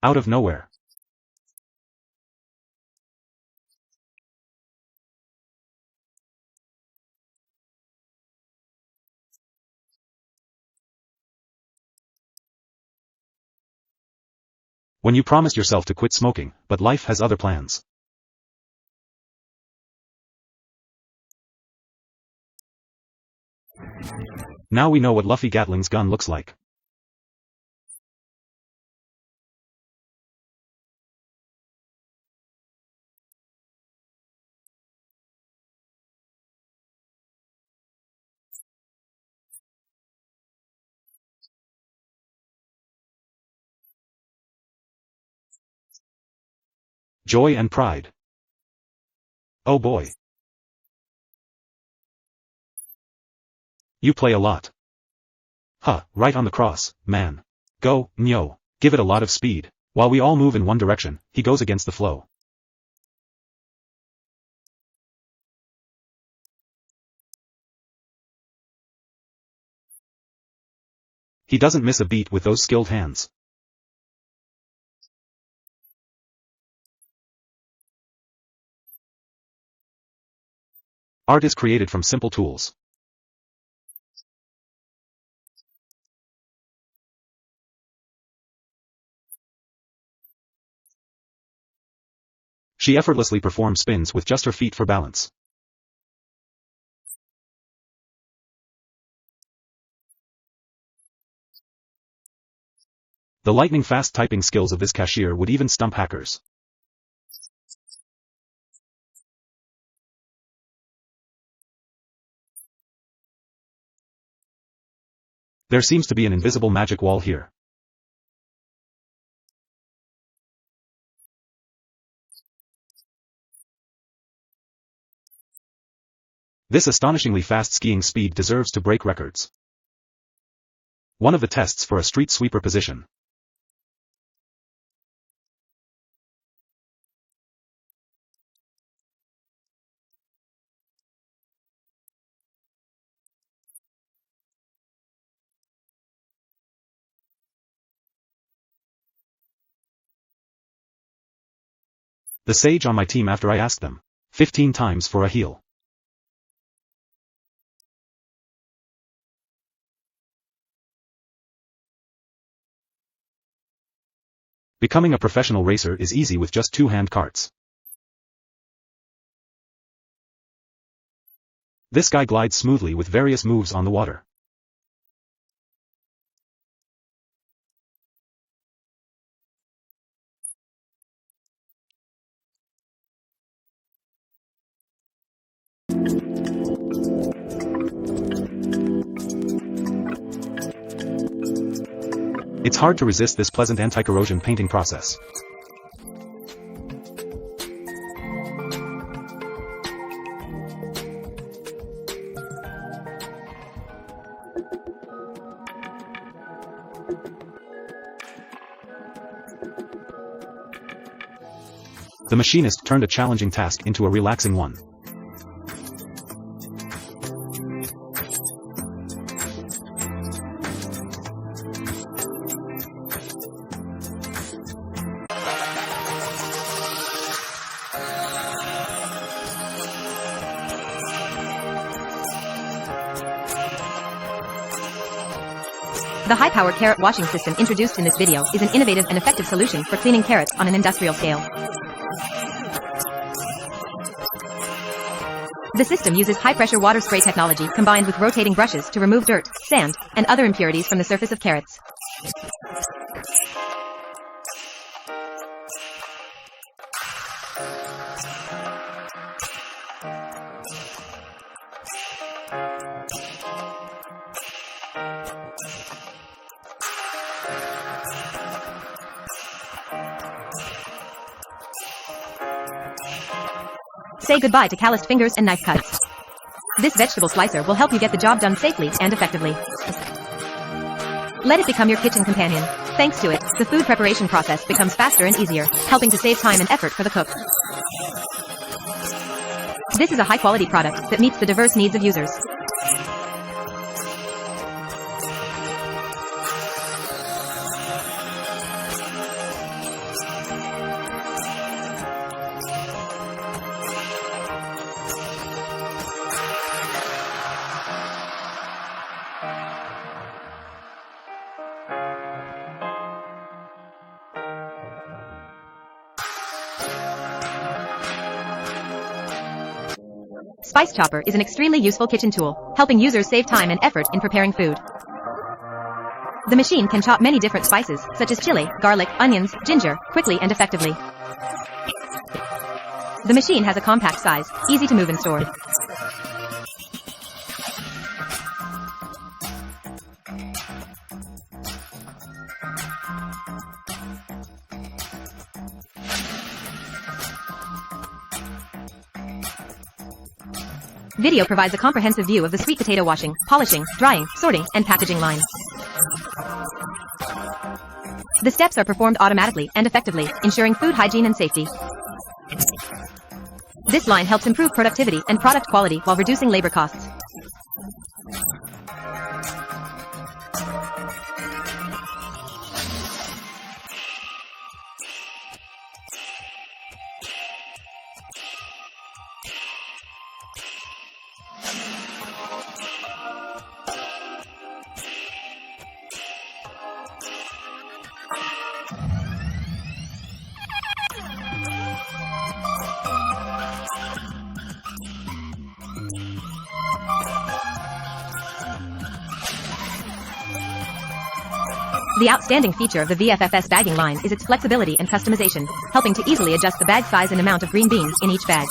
Out of nowhere. When you promised yourself to quit smoking, but life has other plans. Now we know what Luffy Gatling's gun looks like. Joy and pride. Oh boy. You play a lot. Huh, right on the cross, man. Go, Nyo. Give it a lot of speed. While we all move in one direction, he goes against the flow. He doesn't miss a beat with those skilled hands. Art is created from simple tools. She effortlessly performs spins with just her feet for balance. The lightning-fast typing skills of this cashier would even stump hackers. There seems to be an invisible magic wall here. This astonishingly fast skiing speed deserves to break records. One of the tests for a street sweeper position. The sage on my team after I asked them 15 times for a heal. Becoming a professional racer is easy with just 2-hand carts. This guy glides smoothly with various moves on the water. It's hard to resist this pleasant anti-corrosion painting process. The machinist turned a challenging task into a relaxing one. The high-powered carrot washing system introduced in this video is an innovative and effective solution for cleaning carrots on an industrial scale. The system uses high-pressure water spray technology combined with rotating brushes to remove dirt, sand, and other impurities from the surface of carrots. Say goodbye to calloused fingers and knife cuts. This vegetable slicer will help you get the job done safely and effectively. Let it become your kitchen companion. Thanks to it, the food preparation process becomes faster and easier, helping to save time and effort for the cook. This is a high-quality product that meets the diverse needs of users. spice chopper is an extremely useful kitchen tool, helping users save time and effort in preparing food. The machine can chop many different spices, such as chili, garlic, onions, ginger, quickly and effectively. The machine has a compact size, easy to move and store. Video provides a comprehensive view of the sweet potato washing, polishing, drying, sorting, and packaging line. The steps are performed automatically and effectively, ensuring food hygiene and safety. This line helps improve productivity and product quality while reducing labor costs. The outstanding feature of the VFFS bagging line is its flexibility and customization, helping to easily adjust the bag size and amount of green beans in each bag.